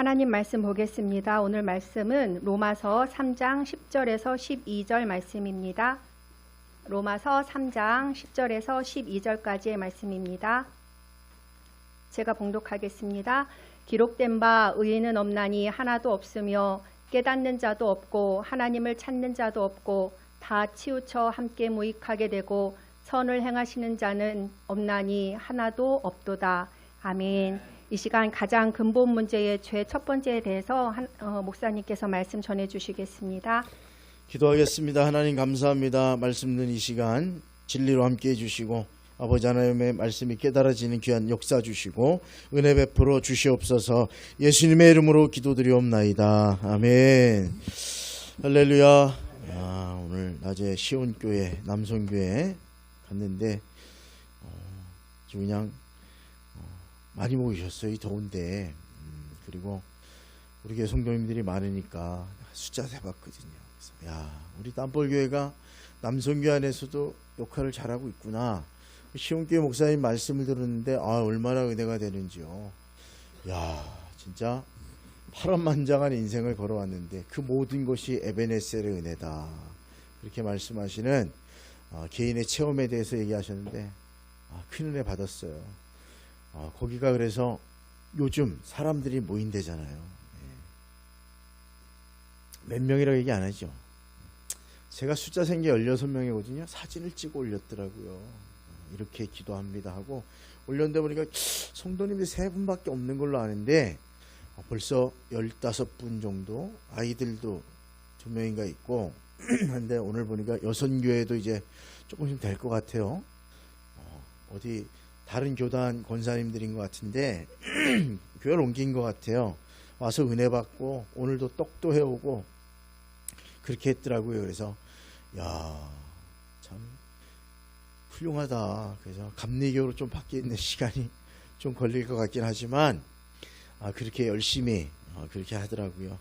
하나님 말씀 보겠습니다. 오늘 말씀은 로마서 3장 10절에서 12절 말씀입니다. 로마서 3장 10절에서 12절까지의 말씀입니다. 제가 봉독하겠습니다. 기록된 바 의인은 없나니 하나도 없으며 깨닫는 자도 없고 하나님을 찾는 자도 없고 다 치우쳐 함께 무익하게 되고 선을 행하시는 자는 없나니 하나도 없도다. 아멘. 이 시간 가장 근본 문제의 죄 첫 번째에 대해서 목사님께서 말씀 전해 주시겠습니다. 기도하겠습니다. 하나님 감사합니다. 말씀 듣는 이 시간 진리로 함께해 주시고 아버지 하나님의 말씀이 깨달아지는 귀한 역사 주시고 은혜 베풀어 주시옵소서. 예수님의 이름으로 기도드리옵나이다. 아멘. 할렐루야. 오늘 낮에 시온교회 남성교회 갔는데 그냥 많이 모이셨어요. 이 더운데. 그리고 우리 교회 성도님들이 많으니까 숫자 세봤거든요. 그래서 우리 땀벌교회가 남성교회 안에서도 역할을 잘하고 있구나. 시온교회 목사님 말씀을 들었는데 얼마나 은혜가 되는지요. 진짜 파란만장한 인생을 걸어왔는데 그 모든 것이 에베네셀의 은혜다. 그렇게 말씀하시는 개인의 체험에 대해서 얘기하셨는데 큰 은혜 받았어요. 거기가 그래서 요즘 사람들이 모인대잖아요. 몇 명이라고 얘기 안 하죠. 제가 숫자 센 게 16명이거든요. 사진을 찍어 올렸더라고요. 이렇게 기도합니다 하고 올렸는데 보니까 성도님들이 3분밖에 없는 걸로 아는데 벌써 15분 정도, 아이들도 2명인가 있고 한데 오늘 보니까 여선교회도 이제 조금씩 될 것 같아요. 어디 다른 교단 권사님들인 것 같은데 교회를 옮긴 것 같아요. 와서 은혜 받고 오늘도 떡도 해오고 그렇게 했더라고요. 그래서 참 훌륭하다. 그래서 감리교로 좀 바뀌는 시간이 좀 걸릴 것 같긴 하지만 그렇게 열심히 그렇게 하더라고요.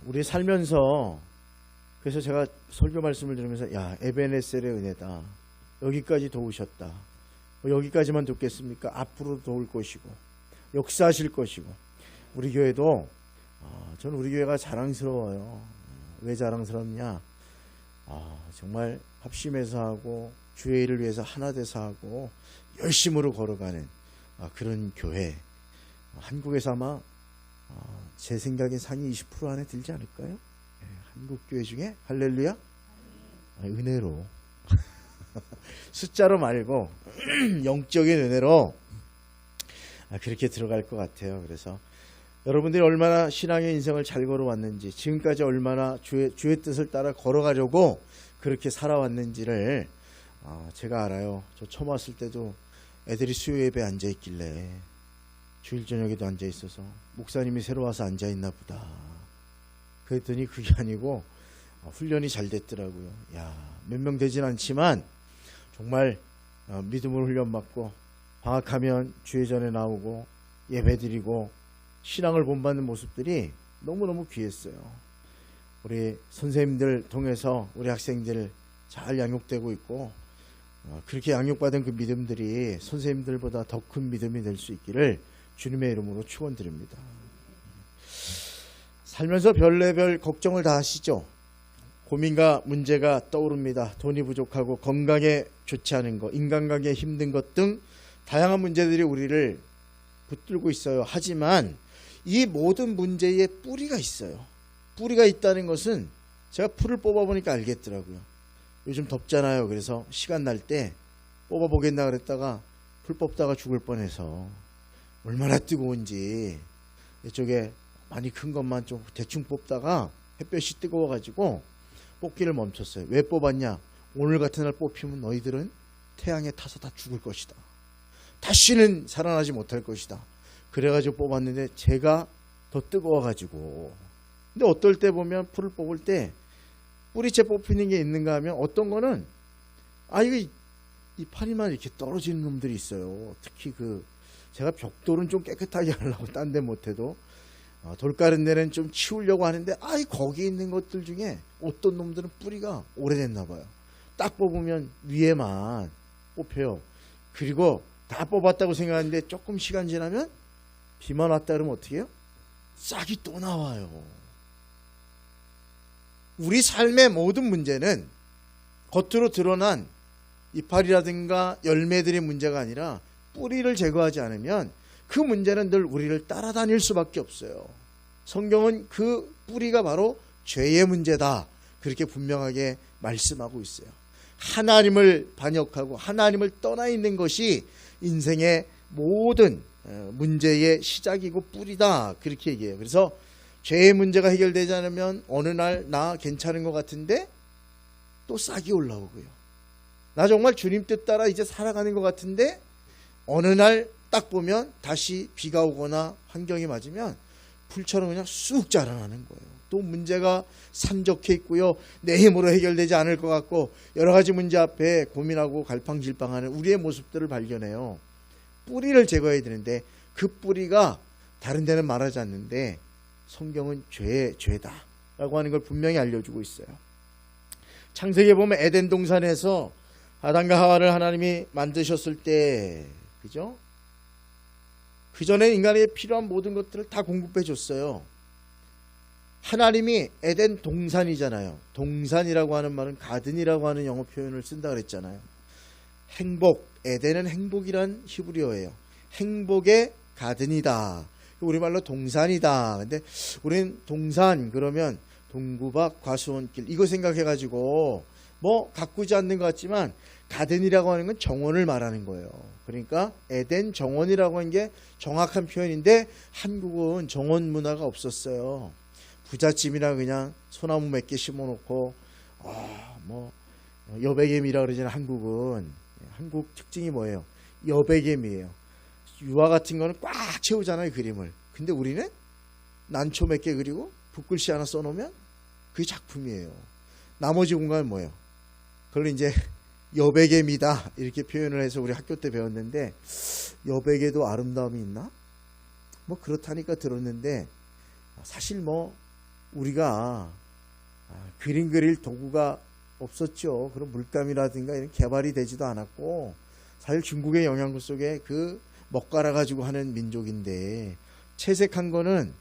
우리 살면서 그래서 제가 설교 말씀을 들으면서 에베네셀의 은혜다. 여기까지 도우셨다. 여기까지만 돕겠습니까? 앞으로 도울 것이고 역사하실 것이고 우리 교회도 저는 우리 교회가 자랑스러워요. 왜 자랑스럽냐? 정말 합심해서 하고 주의 일을 위해서 하나 돼서 하고 열심으로 걸어가는 그런 교회. 한국에서 아마 제 생각엔 상위 20% 안에 들지 않을까요? 한국 교회 중에 할렐루야? 은혜로 숫자로 말고 영적인 은혜로 그렇게 들어갈 것 같아요. 그래서 여러분들이 얼마나 신앙의 인생을 잘 걸어왔는지 지금까지 얼마나 주의 뜻을 따라 걸어가려고 그렇게 살아왔는지를 제가 알아요. 저 처음 왔을 때도 애들이 수요 예배에 앉아있길래 주일 저녁에도 앉아있어서 목사님이 새로 와서 앉아있나 보다. 그랬더니 그게 아니고 훈련이 잘 됐더라고요. 몇 명 되진 않지만 정말 믿음으로 훈련받고 방학하면 주회전에 나오고 예배드리고 신앙을 본받는 모습들이 너무너무 귀했어요. 우리 선생님들 통해서 우리 학생들 잘 양육되고 있고 그렇게 양육받은 그 믿음들이 선생님들보다 더 큰 믿음이 될 수 있기를 주님의 이름으로 축원드립니다. 살면서 별의별 걱정을 다 하시죠. 고민과 문제가 떠오릅니다. 돈이 부족하고 건강에 좋지 않은 것, 인간관계에 힘든 것 등 다양한 문제들이 우리를 붙들고 있어요. 하지만 이 모든 문제에 뿌리가 있어요. 뿌리가 있다는 것은 제가 풀을 뽑아보니까 알겠더라고요. 요즘 덥잖아요. 그래서 시간 날 때 뽑아보겠나 그랬다가 풀 뽑다가 죽을 뻔해서 얼마나 뜨거운지 이쪽에 많이 큰 것만 좀 대충 뽑다가 햇볕이 뜨거워가지고 뽑기를 멈췄어요. 왜 뽑았냐? 오늘 같은 날 뽑히면 너희들은 태양에 타서 다 죽을 것이다. 다시는 살아나지 못할 것이다. 그래가지고 뽑았는데 제가 더 뜨거워가지고. 근데 어떨 때 보면 풀을 뽑을 때 뿌리채 뽑히는 게 있는가 하면 어떤 거는 이거 이 파리만 이렇게 떨어지는 놈들이 있어요. 특히 제가 벽돌은 좀 깨끗하게 하려고 딴 데 못해도 돌가른 데는 좀 치우려고 하는데 거기 있는 것들 중에 어떤 놈들은 뿌리가 오래됐나 봐요. 딱 뽑으면 위에만 뽑혀요. 그리고 다 뽑았다고 생각하는데 조금 시간 지나면 비만 왔다 그러면 어떻게 해요? 싹이 또 나와요. 우리 삶의 모든 문제는 겉으로 드러난 이파리라든가 열매들의 문제가 아니라 뿌리를 제거하지 않으면 그 문제는 늘 우리를 따라다닐 수밖에 없어요. 성경은 그 뿌리가 바로 죄의 문제다, 그렇게 분명하게 말씀하고 있어요. 하나님을 반역하고 하나님을 떠나 있는 것이 인생의 모든 문제의 시작이고 뿌리다, 그렇게 얘기해요. 그래서 죄의 문제가 해결되지 않으면 어느 날 나 괜찮은 것 같은데 또 싹이 올라오고요. 나 정말 주님 뜻 따라 이제 살아가는 것 같은데 어느 날 딱 보면 다시 비가 오거나 환경이 맞으면 풀처럼 그냥 쑥 자라나는 거예요. 또 문제가 산적해 있고요. 내 힘으로 해결되지 않을 것 같고 여러 가지 문제 앞에 고민하고 갈팡질팡하는 우리의 모습들을 발견해요. 뿌리를 제거해야 되는데 그 뿌리가 다른 데는 말하지 않는데 성경은 죄다 라고 하는 걸 분명히 알려주고 있어요. 창세기에 보면 에덴 동산에서 아담과 하와를 하나님이 만드셨을 때, 그죠? 그 전에 인간에게 필요한 모든 것들을 다 공급해 줬어요. 하나님이 에덴 동산이잖아요. 동산이라고 하는 말은 가든이라고 하는 영어 표현을 쓴다 그랬잖아요. 행복, 에덴은 행복이란 히브리어예요. 행복의 가든이다. 우리말로 동산이다. 근데 우리는 동산 그러면 동구박 과수원길 이거 생각해가지고 뭐 가꾸지 않는 것 같지만 가든이라고 하는 건 정원을 말하는 거예요. 그러니까 에덴 정원이라고 하는 게 정확한 표현인데 한국은 정원 문화가 없었어요. 부잣집이나 그냥 소나무 몇 개 심어놓고 뭐 여백개미라 그러잖아요. 한국은 한국 특징이 뭐예요? 여백개미예요. 유화 같은 거는 꽉 채우잖아요, 그림을. 근데 우리는 난초 몇 개 그리고 붓글씨 하나 써놓으면 그게 작품이에요. 나머지 공간은 뭐예요? 그걸 이제 여백개미다 이렇게 표현을 해서 우리 학교 때 배웠는데 여백에도 아름다움이 있나? 뭐 그렇다니까 들었는데 사실 뭐 우리가 그림 그릴 도구가 없었죠. 그런 물감이라든가 이런 개발이 되지도 않았고 사실 중국의 영향력 속에 그 먹갈아 가지고 하는 민족인데 채색한 거는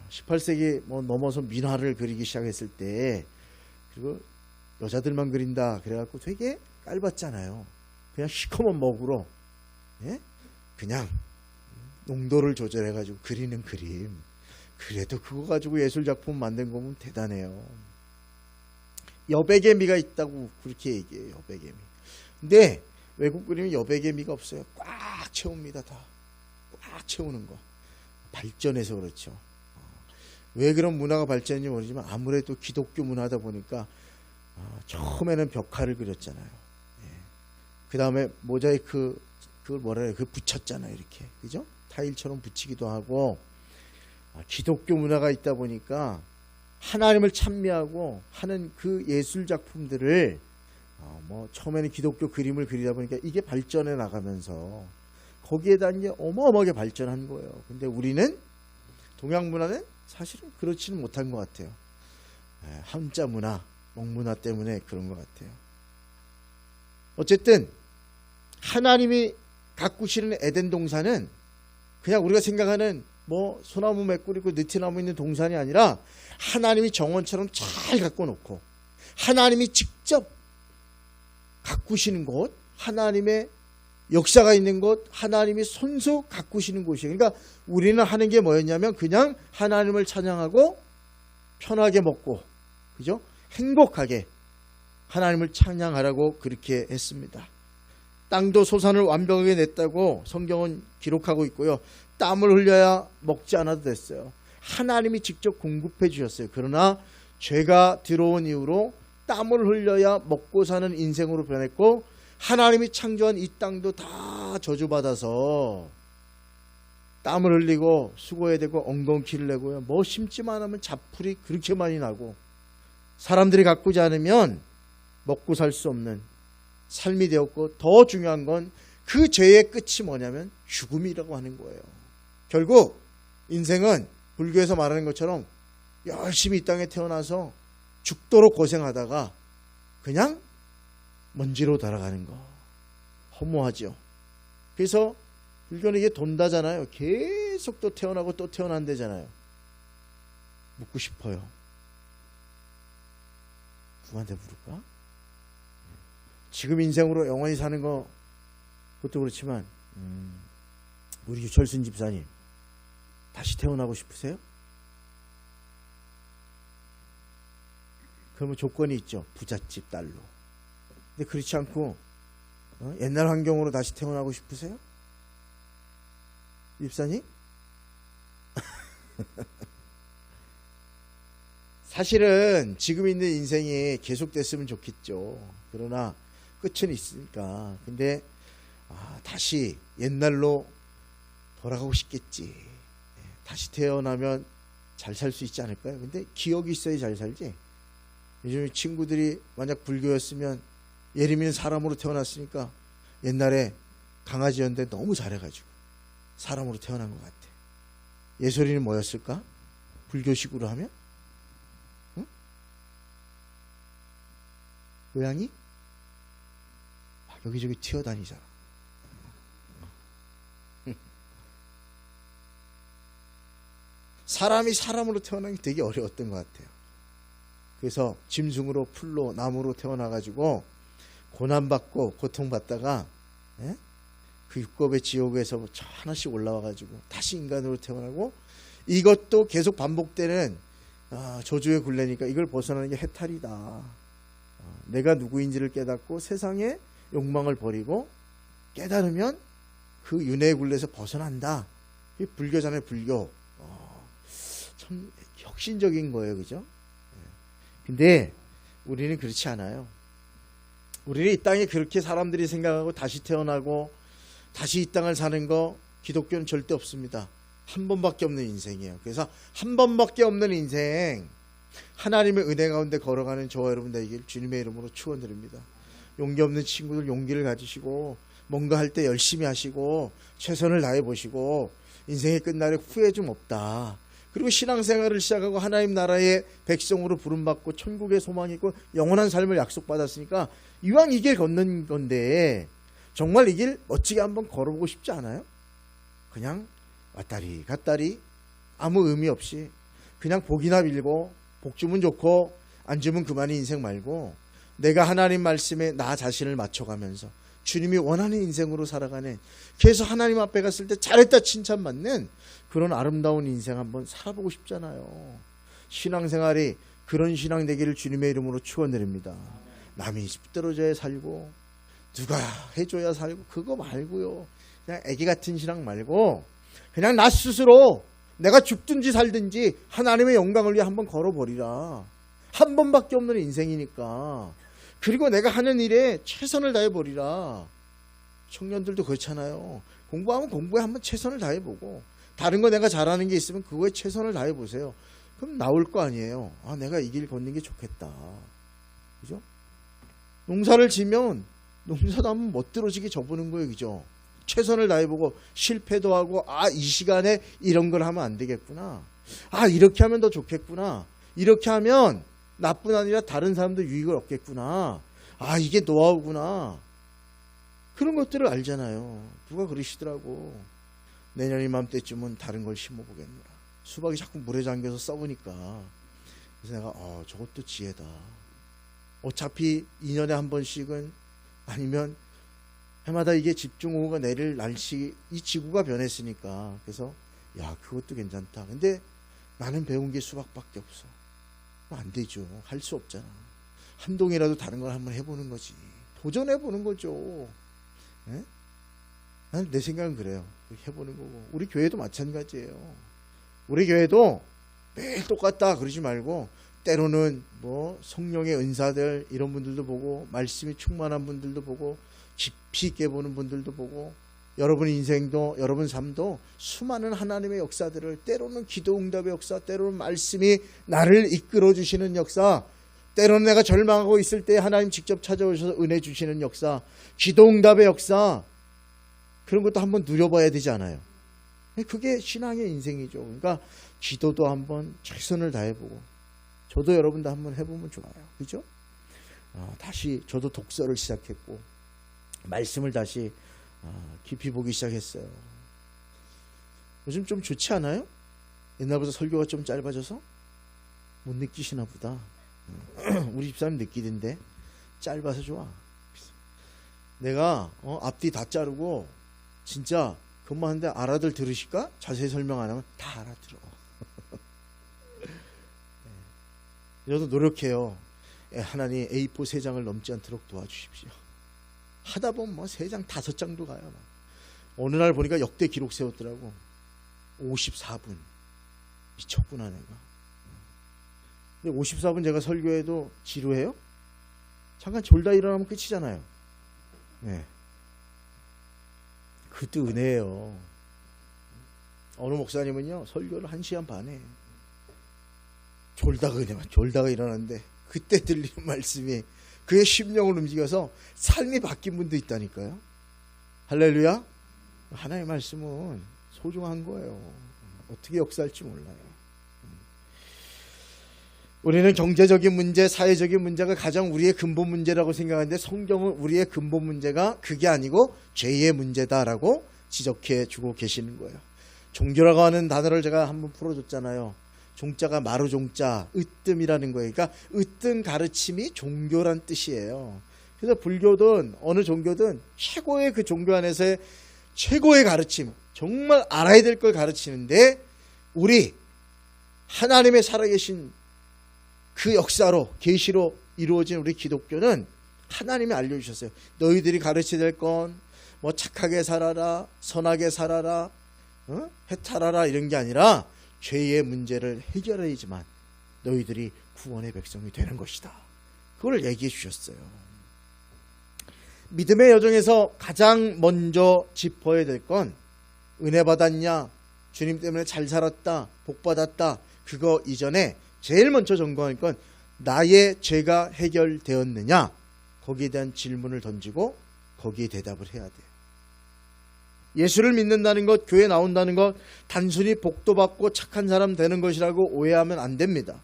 18세기 뭐 넘어서 민화를 그리기 시작했을 때 그리고 여자들만 그린다 그래갖고 되게 깔봤잖아요. 그냥 시커먼 먹으로 그냥 농도를 조절해가지고 그리는 그림. 그래도 그거 가지고 예술작품 만든 거면 대단해요. 여백개미가 있다고 그렇게 얘기해요. 여백개미. 근데 외국 그림은 여백개미가 없어요. 꽉 채웁니다. 다 꽉 채우는 거. 발전해서 그렇죠. 왜 그런 문화가 발전했는지 모르지만 아무래도 기독교 문화다 보니까 처음에는 벽화를 그렸잖아요. 그 다음에 모자이크 그걸 뭐라 해요? 그 붙였잖아요. 이렇게 그죠? 타일처럼 붙이기도 하고 기독교 문화가 있다 보니까 하나님을 찬미하고 하는 그 예술 작품들을 뭐 처음에는 기독교 그림을 그리다 보니까 이게 발전해 나가면서 거기에다 이제 어마어마하게 발전한 거예요. 근데 우리는 동양 문화는 사실은 그렇지는 못한 것 같아요. 한자 문화, 먹문화 때문에 그런 것 같아요. 어쨌든 하나님이 가꾸시는 에덴 동산은 그냥 우리가 생각하는 뭐 소나무 몇 그리고 느티나무 있는 동산이 아니라 하나님이 정원처럼 잘 가꿔 놓고 하나님이 직접 가꾸시는 곳, 하나님의 역사가 있는 곳, 하나님이 손수 가꾸시는 곳이에요. 그러니까 우리는 하는 게 뭐였냐면 그냥 하나님을 찬양하고 편하게 먹고 그죠? 행복하게 하나님을 찬양하라고 그렇게 했습니다. 땅도 소산을 완벽하게 냈다고 성경은 기록하고 있고요. 땀을 흘려야 먹지 않아도 됐어요. 하나님이 직접 공급해 주셨어요. 그러나 죄가 들어온 이후로 땀을 흘려야 먹고 사는 인생으로 변했고 하나님이 창조한 이 땅도 다 저주받아서 땀을 흘리고 수고해야 되고 엉겅퀴를 내고요. 뭐 심지만 하면 잡풀이 그렇게 많이 나고 사람들이 가꾸지 않으면 먹고 살 수 없는 삶이 되었고 더 중요한 건 그 죄의 끝이 뭐냐면 죽음이라고 하는 거예요. 결국 인생은 불교에서 말하는 것처럼 열심히 이 땅에 태어나서 죽도록 고생하다가 그냥 먼지로 돌아가는 거. 허무하죠. 그래서 불교는 이게 돈다잖아요. 계속 계속 또 태어나고 또 태어난대잖아요. 묻고 싶어요. 누구한테 물을까? 지금 인생으로 영원히 사는 거 그것도 그렇지만 우리 유철순 집사님 다시 태어나고 싶으세요? 그러면 조건이 있죠. 부잣집 딸로. 근데 그렇지 않고 옛날 환경으로 다시 태어나고 싶으세요? 집사님? 사실은 지금 있는 인생이 계속됐으면 좋겠죠. 그러나 끝은 있으니까. 근데 다시 옛날로 돌아가고 싶겠지. 다시 태어나면 잘 살 수 있지 않을까요? 근데 기억이 있어야 잘 살지. 요즘 친구들이 만약 불교였으면 예림이는 사람으로 태어났으니까 옛날에 강아지였는데 너무 잘해가지고 사람으로 태어난 것 같아. 예솔이는 뭐였을까? 불교식으로 하면? 응? 고양이? 여기저기 튀어다니잖아. 사람이 사람으로 태어나기 되게 어려웠던 것 같아요. 그래서 짐승으로 풀로 나무로 태어나가지고 고난받고 고통받다가 그 육겁의 지옥에서 하나씩 올라와가지고 다시 인간으로 태어나고 이것도 계속 반복되는 저주의 굴레니까 이걸 벗어나는 게 해탈이다. 내가 누구인지를 깨닫고 세상의 욕망을 버리고 깨달으면 그 윤회의 굴레에서 벗어난다. 이게 불교잖아요. 불교. 참 혁신적인 거예요. 그죠? 근데 우리는 그렇지 않아요. 우리는 이 땅에 그렇게 사람들이 생각하고 다시 태어나고 다시 이 땅을 사는 거 기독교는 절대 없습니다. 한 번밖에 없는 인생이에요. 그래서 한 번밖에 없는 인생 하나님의 은혜 가운데 걸어가는 저와 여러분 되길 주님의 이름으로 축원드립니다. 용기 없는 친구들 용기를 가지시고 뭔가 할 때 열심히 하시고 최선을 다해 보시고 인생이 끝날에 후회 좀 없다. 그리고 신앙생활을 시작하고 하나님 나라의 백성으로 부름받고 천국의 소망이 있고 영원한 삶을 약속받았으니까 이왕 이 길 걷는 건데 정말 이 길 멋지게 한번 걸어보고 싶지 않아요? 그냥 왔다리 갔다리 아무 의미 없이 그냥 복이나 빌고 복 주면 좋고 안 주면 그만인 인생 말고 내가 하나님 말씀에 나 자신을 맞춰가면서 주님이 원하는 인생으로 살아가는 계속 하나님 앞에 갔을 때 잘했다 칭찬받는 그런 아름다운 인생 한번 살아보고 싶잖아요. 신앙생활이 그런 신앙 되기를 주님의 이름으로 축원드립니다. 남이 떨어져야 살고 누가 해줘야 살고 그거 말고요. 그냥 애기 같은 신앙 말고 그냥 나 스스로 내가 죽든지 살든지 하나님의 영광을 위해 한번 걸어버리라. 한 번밖에 없는 인생이니까. 그리고 내가 하는 일에 최선을 다해버리라. 청년들도 그렇잖아요. 공부하면 공부에 한번 최선을 다해보고 다른 거 내가 잘하는 게 있으면 그거에 최선을 다해보세요. 그럼 나올 거 아니에요. 내가 이 길 걷는 게 좋겠다. 그죠? 농사를 지면 농사도 한번 멋들어지게 져보는 거예요. 그죠? 최선을 다해보고 실패도 하고 이 시간에 이런 걸 하면 안 되겠구나. 이렇게 하면 더 좋겠구나. 이렇게 하면 나뿐 아니라 다른 사람도 유익을 얻겠구나. 이게 노하우구나. 그런 것들을 알잖아요. 누가 그러시더라고. 내년 이맘때쯤은 다른 걸 심어보겠노라. 수박이 자꾸 물에 잠겨서 썩으니까. 그래서 내가 저것도 지혜다. 어차피 2년에 한 번씩은 아니면 해마다 이게 집중호우가 내릴 날씨 이 지구가 변했으니까 그래서 그것도 괜찮다. 근데 나는 배운 게 수박밖에 없어. 안 되죠. 할 수 없잖아. 한 동이라도 다른 걸 한번 해보는 거지. 도전해보는 거죠. 나는 내 생각은 그래요. 해보는 거고. 우리 교회도 마찬가지예요. 우리 교회도 매일 똑같다 그러지 말고 때로는 성령의 은사들 이런 분들도 보고 말씀이 충만한 분들도 보고 깊이 있게 보는 분들도 보고 여러분 인생도 여러분 삶도 수많은 하나님의 역사들을 때로는 기도응답의 역사 때로는 말씀이 나를 이끌어 주시는 역사 때로는 내가 절망하고 있을 때 하나님 직접 찾아오셔서 은혜 주시는 역사 기도응답의 역사 그런 것도 한번 누려봐야 되지 않아요? 그게 신앙의 인생이죠. 그러니까 기도도 한번 최선을 다해보고 저도 여러분도 한번 해보면 좋아요. 그죠? 다시 저도 독서를 시작했고 말씀을 다시 깊이 보기 시작했어요. 요즘 좀 좋지 않아요? 옛날보다 설교가 좀 짧아져서? 못 느끼시나 보다. 우리 집사람 느끼던데 짧아서 좋아. 내가 앞뒤 다 자르고 진짜 그것만 하는데 알아들 들으실까? 자세히 설명 안 하면 다 알아들어. 저도 노력해요. 하나님 A4 3장을 넘지 않도록 도와주십시오. 하다 보면 뭐 3장 5장도 가요. 어느 날 보니까 역대 기록 세웠더라고. 54분. 미쳤구나 내가. 근데 54분 제가 설교해도 지루해요? 잠깐 졸다 일어나면 끝이잖아요. 네. 그것도 은혜예요. 어느 목사님은요 설교를 1시간 반에 졸다가 일어났는데 그때 들리는 말씀이 그의 심령을 움직여서 삶이 바뀐 분도 있다니까요. 할렐루야. 하나님의 말씀은 소중한 거예요. 어떻게 역사할지 몰라요. 우리는 경제적인 문제, 사회적인 문제가 가장 우리의 근본 문제라고 생각하는데 성경은 우리의 근본 문제가 그게 아니고 죄의 문제다라고 지적해 주고 계시는 거예요. 종교라고 하는 단어를 제가 한번 풀어줬잖아요. 종자가 마루종자, 으뜸이라는 거예요. 그러니까 으뜸 가르침이 종교란 뜻이에요. 그래서 불교든 어느 종교든 최고의 그 종교 안에서의 최고의 가르침, 정말 알아야 될 걸 가르치는데 우리 하나님의 살아계신 그 역사로 계시로 이루어진 우리 기독교는 하나님이 알려주셨어요. 너희들이 가르쳐야 될 건 뭐 착하게 살아라, 선하게 살아라, 해탈하라 이런 게 아니라 죄의 문제를 해결해야지만 너희들이 구원의 백성이 되는 것이다. 그걸 얘기해 주셨어요. 믿음의 여정에서 가장 먼저 짚어야 될 건 은혜 받았냐, 주님 때문에 잘 살았다, 복 받았다, 그거 이전에 제일 먼저 점검할 건 나의 죄가 해결되었느냐, 거기에 대한 질문을 던지고 거기에 대답을 해야 돼요. 예수를 믿는다는 것, 교회 나온다는 것 단순히 복도 받고 착한 사람 되는 것이라고 오해하면 안 됩니다.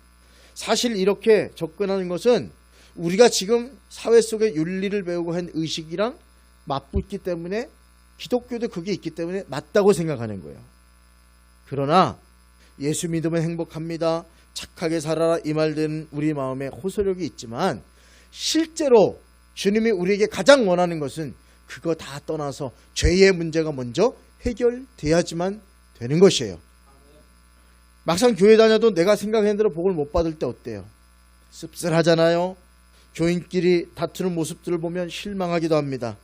사실 이렇게 접근하는 것은 우리가 지금 사회 속에 윤리를 배우고 한 의식이랑 맞붙기 때문에 기독교도 그게 있기 때문에 맞다고 생각하는 거예요. 그러나 예수 믿으면 행복합니다, 착하게 살아라 이 말들은 우리 마음에 호소력이 있지만 실제로 주님이 우리에게 가장 원하는 것은 그거 다 떠나서 죄의 문제가 먼저 해결돼야지만 되는 것이에요. 막상 교회 다녀도 내가 생각한 대로 복을 못 받을 때 어때요? 씁쓸하잖아요. 교인끼리 다투는 모습들을 보면 실망하기도 합니다.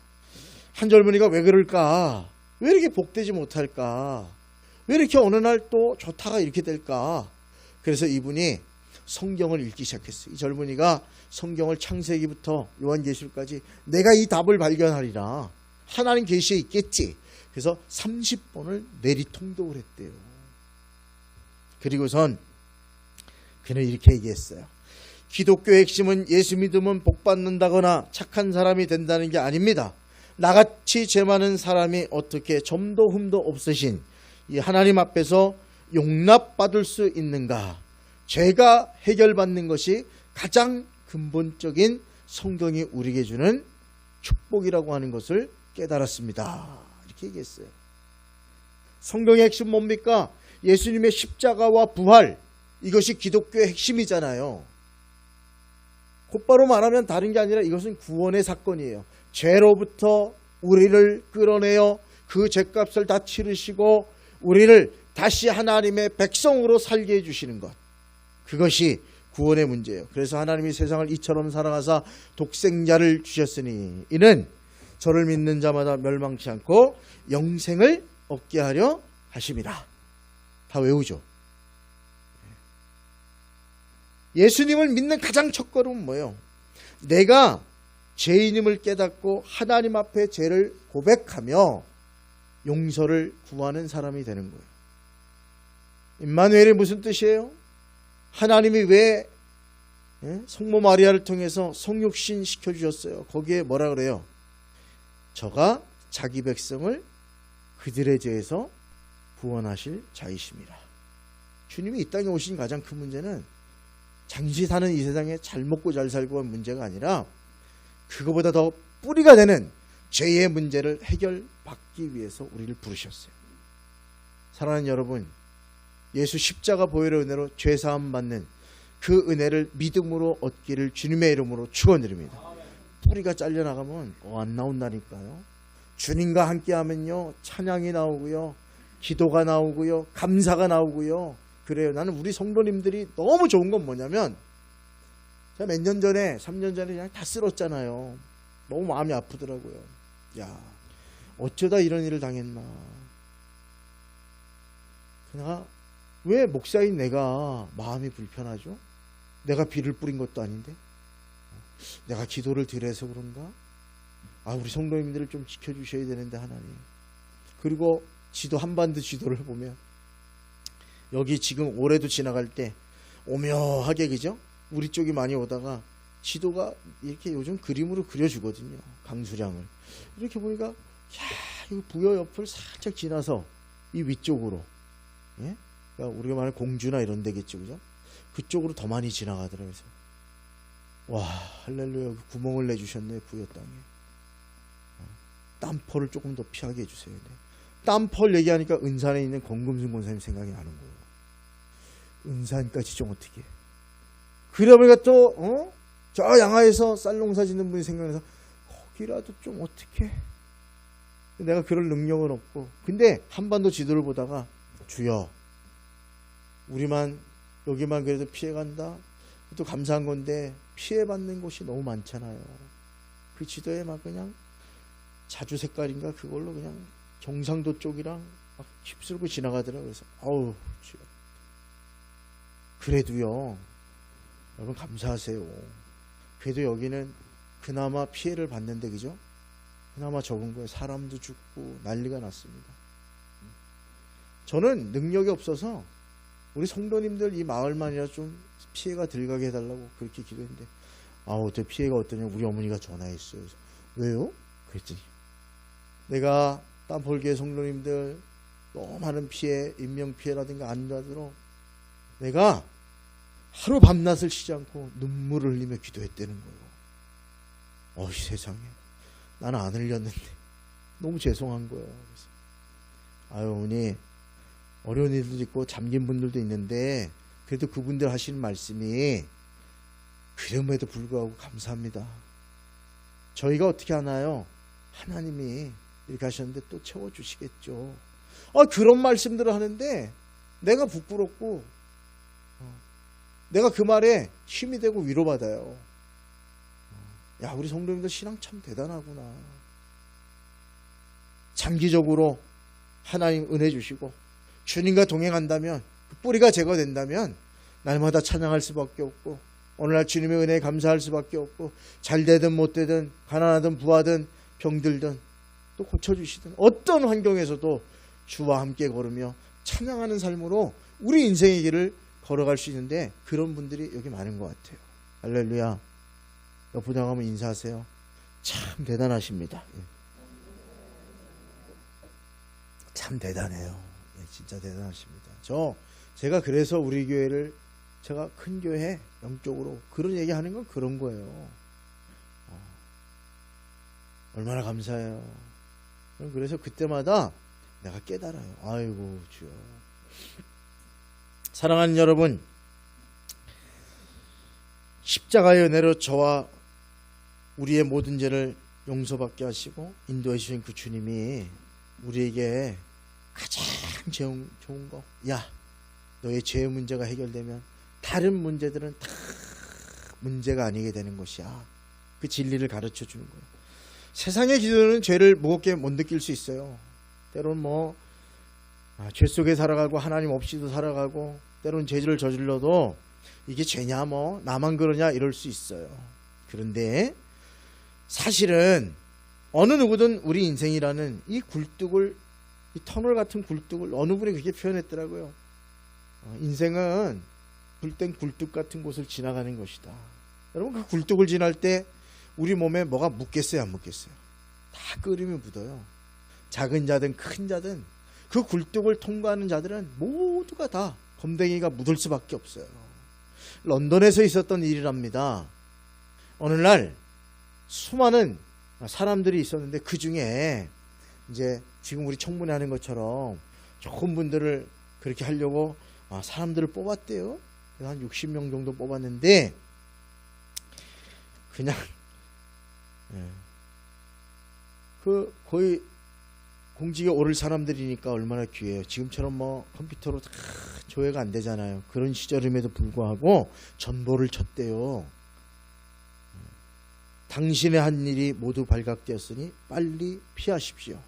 한 젊은이가 왜 그럴까? 왜 이렇게 복되지 못할까? 왜 이렇게 어느 날 또 좋다가 이렇게 될까? 그래서 이분이 성경을 읽기 시작했어요. 이 젊은이가 성경을 창세기부터 요한계시록까지 내가 이 답을 발견하리라. 하나님 계시에 있겠지. 그래서 30번을 내리통독을 했대요. 그리고선 그는 이렇게 얘기했어요. 기독교의 핵심은 예수 믿으면 복 받는다거나 착한 사람이 된다는 게 아닙니다. 나같이 죄 많은 사람이 어떻게 점도 흠도 없으신 이 하나님 앞에서 용납받을 수 있는가? 죄가 해결받는 것이 가장 근본적인 성경이 우리에게 주는 축복이라고 하는 것을 깨달았습니다. 이렇게 얘기했어요. 성경의 핵심 뭡니까? 예수님의 십자가와 부활, 이것이 기독교의 핵심이잖아요. 곧바로 말하면 다른 게 아니라 이것은 구원의 사건이에요. 죄로부터 우리를 끌어내어 그 죄값을 다 치르시고 우리를 다시 하나님의 백성으로 살게 해주시는 것, 그것이 구원의 문제예요. 그래서 하나님이 세상을 이처럼 사랑하사 독생자를 주셨으니 이는 저를 믿는 자마다 멸망치 않고 영생을 얻게 하려 하심이라. 다 외우죠. 예수님을 믿는 가장 첫걸음은 뭐예요? 내가 죄인임을 깨닫고 하나님 앞에 죄를 고백하며 용서를 구하는 사람이 되는 거예요. 임마누엘이 무슨 뜻이에요? 하나님이 왜 성모 마리아를 통해서 성육신 시켜주셨어요? 거기에 뭐라 그래요? 저가 자기 백성을 그들의 죄에서 구원하실 자이십니다. 주님이 이 땅에 오신 가장 큰 문제는 잠시 사는 이 세상에 잘 먹고 잘 살고 한 문제가 아니라 그거보다 더 뿌리가 되는 죄의 문제를 해결받기 위해서 우리를 부르셨어요. 사랑하는 여러분, 예수 십자가 보혈의 은혜로 죄사함 받는 그 은혜를 믿음으로 얻기를 주님의 이름으로 축원드립니다. 뿌리가 잘려나가면 안 나온다니까요. 주님과 함께하면요, 찬양이 나오고요, 기도가 나오고요, 감사가 나오고요. 그래요. 나는 우리 성도님들이 너무 좋은 건 뭐냐면, 제가 몇 년 전에, 3년 전에 그냥 다 쓸었잖아요. 너무 마음이 아프더라고요. 야, 어쩌다 이런 일을 당했나. 그냥 왜 목사인 내가 마음이 불편하죠? 내가 비를 뿌린 것도 아닌데, 내가 기도를 덜 해서 그런가? 우리 성도님들을 좀 지켜주셔야 되는데, 하나님. 그리고 지도, 한반도 지도를 보면 여기 지금 올해도 지나갈 때 오묘하게, 그죠? 우리 쪽이 많이 오다가 지도가 이렇게 요즘 그림으로 그려주거든요. 강수량을 이렇게 보니까, 야, 이 부여 옆을 살짝 지나서 이 위쪽으로, 예? 그러니까 우리가 말하는 공주나 이런 데겠죠, 그죠? 그쪽으로 더 많이 지나가더라고요. 그래서 와, 할렐루야, 구멍을 내주셨네, 부여 땅에. 땀펄을 조금 더 피하게 해주세요. 네. 땀펄 얘기하니까 은산에 있는 권금순 권사님 생각이 나는 거예요. 은산까지 좀 어떻게. 그러니까 또, 저 양화에서 쌀농사 짓는 분이 생각나서, 거기라도 좀 어떻게. 내가 그럴 능력은 없고. 근데 한반도 지도를 보다가, 주여, 우리만, 여기만 그래도 피해간다? 또 감사한 건데, 피해받는 곳이 너무 많잖아요. 그 지도에 막 그냥, 자주 색깔인가 그걸로 그냥 경상도 쪽이랑 막 휩쓸고 지나가더라고요. 그래서 아우, 주여. 그래도요, 여러분 감사하세요. 그래도 여기는 그나마 피해를 봤는데, 그죠? 그나마 적은 거예요. 사람도 죽고 난리가 났습니다. 저는 능력이 없어서 우리 성도님들 이 마을만이라 좀 피해가 덜 가게 해달라고 그렇게 기도했는데, 어때 피해가 어떠냐, 우리 어머니가 전화했어요. 그래서 왜요? 그랬더니, 내가 땀벌교회 성도님들 너무 많은 피해, 인명피해라든가 안다들어 내가 하루 밤낮을 쉬지 않고 눈물을 흘리며 기도했다는 거예요. 세상에, 나는 안 흘렸는데 너무 죄송한 거예요. 그래서 어머니, 어려운 일도 있고 잠긴 분들도 있는데 그래도 그분들 하시는 말씀이 그럼에도 불구하고 감사합니다. 저희가 어떻게 하나요? 하나님이 이렇게 하셨는데 또 채워주시겠죠. 그런 말씀들을 하는데 내가 부끄럽고, 내가 그 말에 힘이 되고 위로받아요. 야, 우리 성도님들 신앙 참 대단하구나. 장기적으로 하나님 은혜 주시고 주님과 동행한다면, 그 뿌리가 제거된다면 날마다 찬양할 수밖에 없고, 오늘날 주님의 은혜에 감사할 수밖에 없고, 잘 되든 못 되든, 가난하든 부하든 병들든 또 고쳐주시든 어떤 환경에서도 주와 함께 걸으며 찬양하는 삶으로 우리 인생의 길을 걸어갈 수 있는데, 그런 분들이 여기 많은 것 같아요. 할렐루야. 옆 부장하면 인사하세요. 참 대단하십니다. 참 대단해요. 진짜 대단하십니다. 제가 그래서 우리 교회를, 제가 큰 교회 영적으로 그런 얘기하는 건 그런 거예요. 얼마나 감사해요. 그래서 그때마다 내가 깨달아요. 아이고 주여. 사랑하는 여러분, 십자가의 은혜로 저와 우리의 모든 죄를 용서받게 하시고 인도해 주신 그 주님이 우리에게 가장 좋은 거, 야, 너의 죄의 문제가 해결되면 다른 문제들은 다 문제가 아니게 되는 것이야. 그 진리를 가르쳐 주는 거예요. 세상의 기도는 죄를 무겁게 못 느낄 수 있어요. 때로는 죄 속에 살아가고 하나님 없이도 살아가고, 때로는 죄를 저질러도 이게 죄냐, 나만 그러냐 이럴 수 있어요. 그런데 사실은 어느 누구든 우리 인생이라는 이 굴뚝을, 이 터널 같은 굴뚝을 어느 분이 그렇게 표현했더라고요. 인생은 불땐 굴뚝 같은 곳을 지나가는 것이다. 여러분, 그 굴뚝을 지날 때 우리 몸에 뭐가 묻겠어요, 안 묻겠어요? 다 끓이면 묻어요. 작은 자든 큰 자든 그 굴뚝을 통과하는 자들은 모두가 다 검댕이가 묻을 수밖에 없어요. 런던에서 있었던 일이랍니다. 어느 날 수많은 사람들이 있었는데, 그 중에 이제 지금 우리 청문회 하는 것처럼 좋은 분들을 그렇게 하려고 사람들을 뽑았대요. 한 60명 정도 뽑았는데 그냥 그 거의 공직에 오를 사람들이니까 얼마나 귀해요. 지금처럼 뭐 컴퓨터로 다 조회가 안 되잖아요. 그런 시절임에도 불구하고 전보를 쳤대요. 당신의 한 일이 모두 발각되었으니 빨리 피하십시오.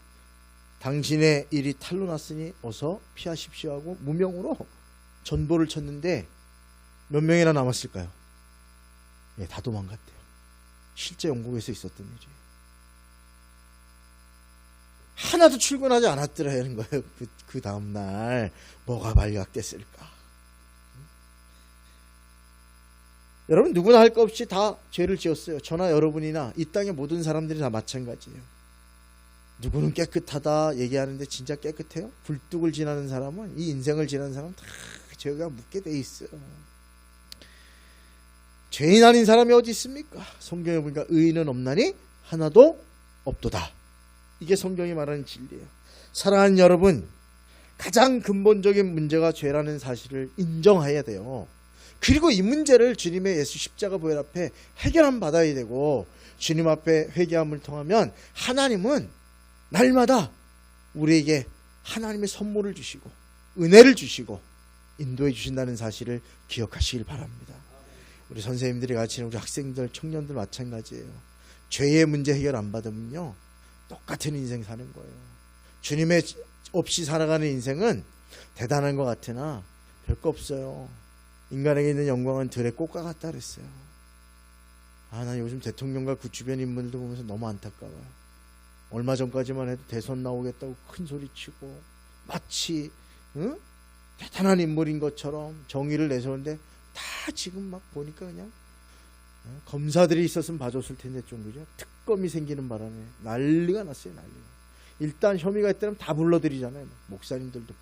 당신의 일이 탄로 났으니 어서 피하십시오 하고 무명으로 전보를 쳤는데 몇 명이나 남았을까요? 예, 다 도망갔대요. 실제 영국에서 있었던 일이에요. 하나도 출근하지 않았더라는 거예요. 그 다음날 뭐가 발각됐을까? 여러분 누구나 할 것 없이 다 죄를 지었어요. 저나 여러분이나 이 땅의 모든 사람들이 다 마찬가지예요. 누구는 깨끗하다 얘기하는데 진짜 깨끗해요? 굴뚝을 지나는 사람은, 이 인생을 지나는 사람은 다 죄가 묻게 돼 있어요. 죄인 아닌 사람이 어디 있습니까? 성경에 보니까 의인은 없나니 하나도 없도다. 이게 성경이 말하는 진리예요. 사랑하는 여러분, 가장 근본적인 문제가 죄라는 사실을 인정해야 돼요. 그리고 이 문제를 주님의 예수 십자가 보혈 앞에 해결함 받아야 되고, 주님 앞에 회개함을 통하면 하나님은 날마다 우리에게 하나님의 선물을 주시고 은혜를 주시고 인도해 주신다는 사실을 기억하시길 바랍니다. 우리 선생님들이 가르치는 우리 학생들, 청년들 마찬가지예요. 죄의 문제 해결 안 받으면요 똑같은 인생 사는 거예요. 주님의 없이 살아가는 인생은 대단한 것 같으나 별거 없어요. 인간에게 있는 영광은 들의 꽃과 같다 그랬어요. 나 요즘 대통령과 그 주변 인물들 보면서 너무 안타까워요. 얼마 전까지만 해도 대선 나오겠다고 큰 소리치고 마치 대단한 인물인 것처럼 정의를 내세우는데 다 지금 막 보니까 그냥 검사들이 있었으면 봐줬을 텐데 좀 그죠? 특검이 생기는 바람에 난리가 났어요. 난리가. 일단 혐의가 있다면 다 불러들이잖아요. 목사님들도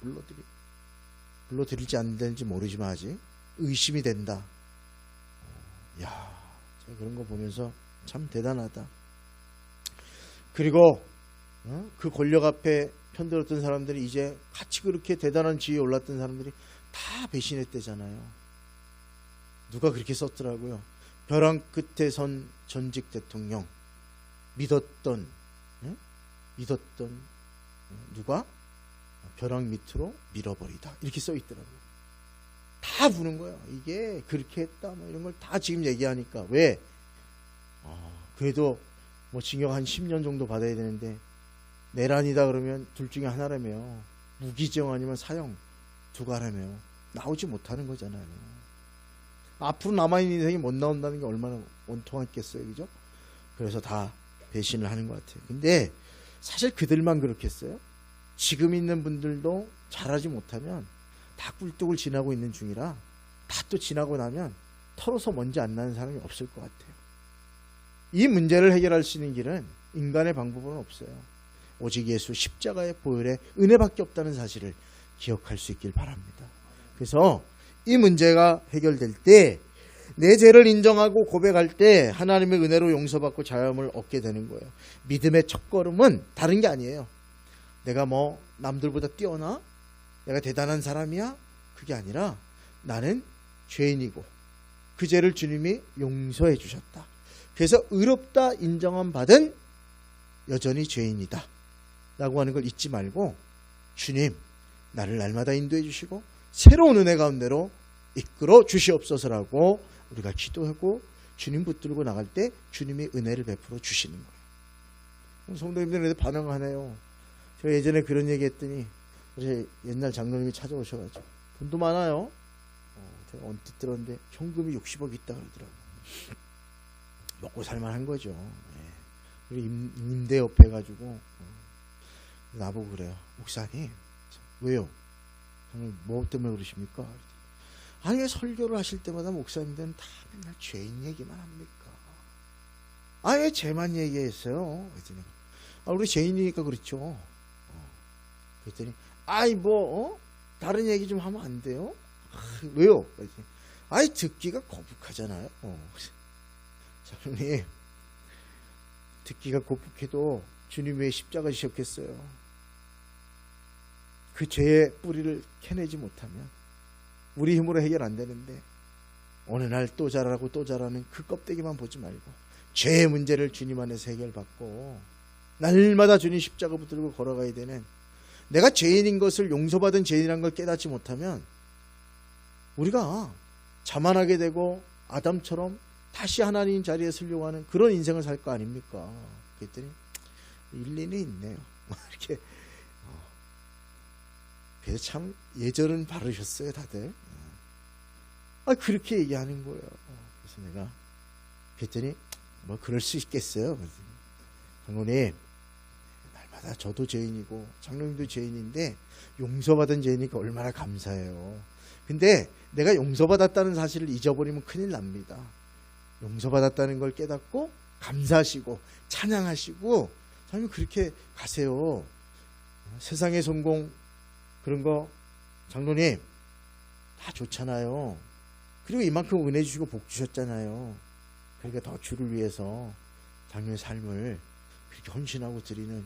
불러들일지 안 되는지 모르지만 아직 의심이 된다. 야, 제가 그런 거 보면서 참 대단하다. 그리고 그 권력 앞에 편들었던 사람들이 이제 같이 그렇게 대단한 지위에 올랐던 사람들이 다 배신했대잖아요. 누가 그렇게 썼더라고요. 벼랑 끝에 선 전직 대통령 믿었던 누가 벼랑 밑으로 밀어버리다 이렇게 써 있더라고요. 다 부는 거예요. 이게 그렇게 했다 뭐 이런 걸 다 지금 얘기하니까 왜? 그래도 뭐 징역 한 10년 정도 받아야 되는데 내란이다 그러면 둘 중에 하나라며 무기징역 아니면 사형 두 가라며 나오지 못하는 거잖아요. 앞으로 남아있는 인생이 못 나온다는 게 얼마나 원통했겠어요. 그죠? 그래서 다 배신을 하는 것 같아요. 근데 사실 그들만 그렇겠어요? 지금 있는 분들도 잘하지 못하면 다 꿀뚝을 지나고 있는 중이라 다 또 지나고 나면 털어서 먼지 안 나는 사람이 없을 것 같아요. 이 문제를 해결할 수 있는 길은 인간의 방법은 없어요. 오직 예수 십자가의 보혈의 은혜밖에 없다는 사실을 기억할 수 있길 바랍니다. 그래서 이 문제가 해결될 때 내 죄를 인정하고 고백할 때 하나님의 은혜로 용서받고 자유함을 얻게 되는 거예요. 믿음의 첫걸음은 다른 게 아니에요. 내가 뭐 남들보다 뛰어나? 내가 대단한 사람이야? 그게 아니라 나는 죄인이고 그 죄를 주님이 용서해 주셨다. 그래서 의롭다 인정함 받은 여전히 죄인이다 라고 하는 걸 잊지 말고 주님 나를 날마다 인도해 주시고 새로운 은혜 가운데로 이끌어 주시옵소서라고 우리가 기도하고 주님 붙들고 나갈 때 주님이 은혜를 베풀어 주시는 거예요. 성도님들은 반응하네요. 제가 예전에 그런 얘기 했더니 제 옛날 장로님이 찾아오셔가지고 돈도 많아요. 제가 언뜻 들었는데 현금이 60억 있다 그러더라고요. 먹고 살만한 거죠. 우리 임대 옆에 가지고 나보고 그래요. 목사님 왜요? 정말 뭐 때문에 그러십니까? 아니 왜 설교를 하실 때마다 목사님들은 다 맨날 죄인 얘기만 합니까? 왜 죄만 얘기했어요? 그랬더니 우리 죄인이니까 그렇죠. 그랬더니 다른 얘기 좀 하면 안 돼요? 왜요? 그랬더니 듣기가 거북하잖아요. 장로님 듣기가 거북해도 주님 왜 십자가 지셨겠어요? 그 죄의 뿌리를 캐내지 못하면 우리 힘으로 해결 안 되는데 어느 날 또 자라고 또 자라는 그 껍데기만 보지 말고 죄의 문제를 주님 안에서 해결받고 날마다 주님 십자가 붙들고 걸어가야 되는, 내가 죄인인 것을 용서받은 죄인이라는 걸 깨닫지 못하면 우리가 자만하게 되고 아담처럼 다시 하나님 자리에 서려고 하는 그런 인생을 살 거 아닙니까? 그랬더니 일리는 있네요. 이렇게. 그래서 참 예절은 바르셨어요, 다들. 그렇게 얘기하는 거예요. 그래서 내가 그랬더니 뭐 그럴 수 있겠어요. 장로님, 날마다 저도 죄인이고 장로님도 죄인인데 용서받은 죄인이니까 얼마나 감사해요. 근데 내가 용서받았다는 사실을 잊어버리면 큰일 납니다. 용서받았다는 걸 깨닫고 감사하시고 찬양하시고 장로님 그렇게 가세요. 세상의 성공 그런 거 장로님 다 좋잖아요. 그리고 이만큼 은혜 주시고 복 주셨잖아요. 그러니까 더 주를 위해서 장로의 삶을 그렇게 헌신하고 드리는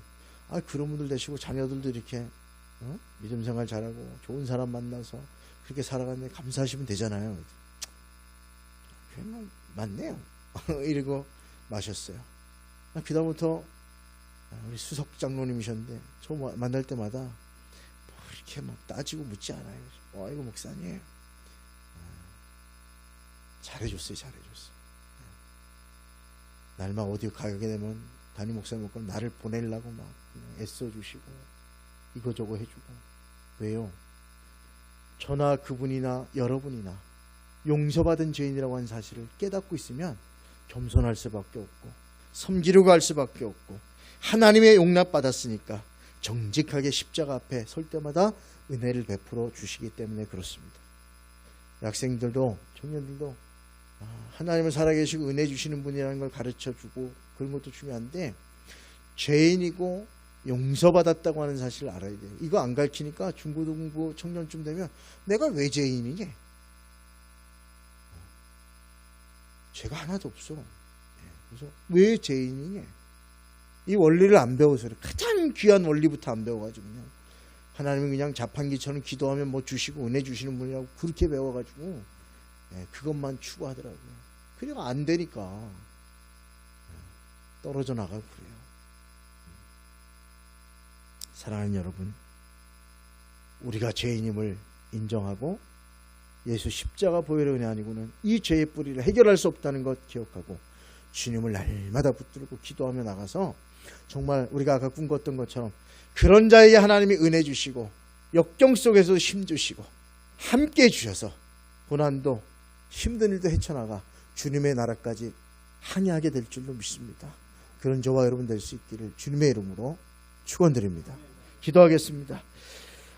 그런 분들 되시고 자녀들도 이렇게 믿음 생활 잘하고 좋은 사람 만나서 그렇게 살아가는데 감사하시면 되잖아요. 그냥 맞네요. 이러고 마셨어요. 그 다음부터 우리 수석 장로님이셨는데 저 만날 때마다 뭐 이렇게 막 따지고 묻지 않아요. 이거 목사님 잘해줬어요. 날만 어디 가게 되면 담임 목사님 먹고 나를 보내려고 막 애써주시고 이거저거 해주고. 왜요? 저나 그분이나 여러분이나 용서받은 죄인이라고 하는 사실을 깨닫고 있으면 겸손할 수밖에 없고 섬기려고 할 수밖에 없고 하나님의 용납받았으니까 정직하게 십자가 앞에 설 때마다 은혜를 베풀어 주시기 때문에 그렇습니다. 학생들도 청년들도 하나님은 살아계시고 은혜 주시는 분이라는 걸 가르쳐주고 그런 것도 중요한데 죄인이고 용서받았다고 하는 사실을 알아야 돼요. 이거 안 가르치니까 중고등부 청년쯤 되면 내가 왜 죄인이니? 죄가 하나도 없어. 그래서 왜 죄인이니? 이 원리를 안 배워서 그래. 가장 귀한 원리부터 안 배워가지고 그냥 하나님은 그냥 자판기처럼 기도하면 뭐 주시고 은혜 주시는 분이라고 그렇게 배워가지고 그것만 추구하더라고요. 그래가 안 되니까 떨어져 나가고 그래요. 사랑하는 여러분, 우리가 죄인임을 인정하고 예수 십자가 보혈의 은혜 아니고는 이 죄의 뿌리를 해결할 수 없다는 것 기억하고 주님을 날마다 붙들고 기도하며 나가서 정말 우리가 아까 꿈꿨던 것처럼 그런 자에게 하나님이 은혜 주시고 역경 속에서 힘 주시고 함께 해주셔서 고난도 힘든 일도 헤쳐나가 주님의 나라까지 항해하게 될 줄로 믿습니다. 그런 저와 여러분 될 수 있기를 주님의 이름으로 축원드립니다. 기도하겠습니다.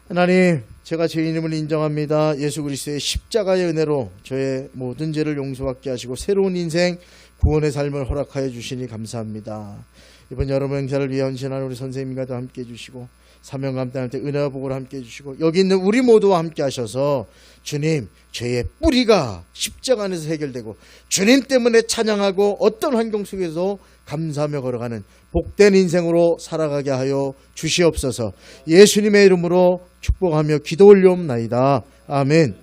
하나님, 제가 죄인임을 인정합니다. 예수 그리스도의 십자가의 은혜로 저의 모든 죄를 용서받게 하시고 새로운 인생 구원의 삶을 허락하여 주시니 감사합니다. 이번 여러분 행사를 위해 헌신하는 우리 선생님과도 함께 해주시고 사명 감당할 때 은혜와 복을 함께 해주시고 여기 있는 우리 모두와 함께 하셔서 주님, 죄의 뿌리가 십자가 안에서 해결되고 주님 때문에 찬양하고 어떤 환경 속에서 감사하며 걸어가는 복된 인생으로 살아가게 하여 주시옵소서. 예수님의 이름으로 축복하며 기도 올려옵나이다. 아멘.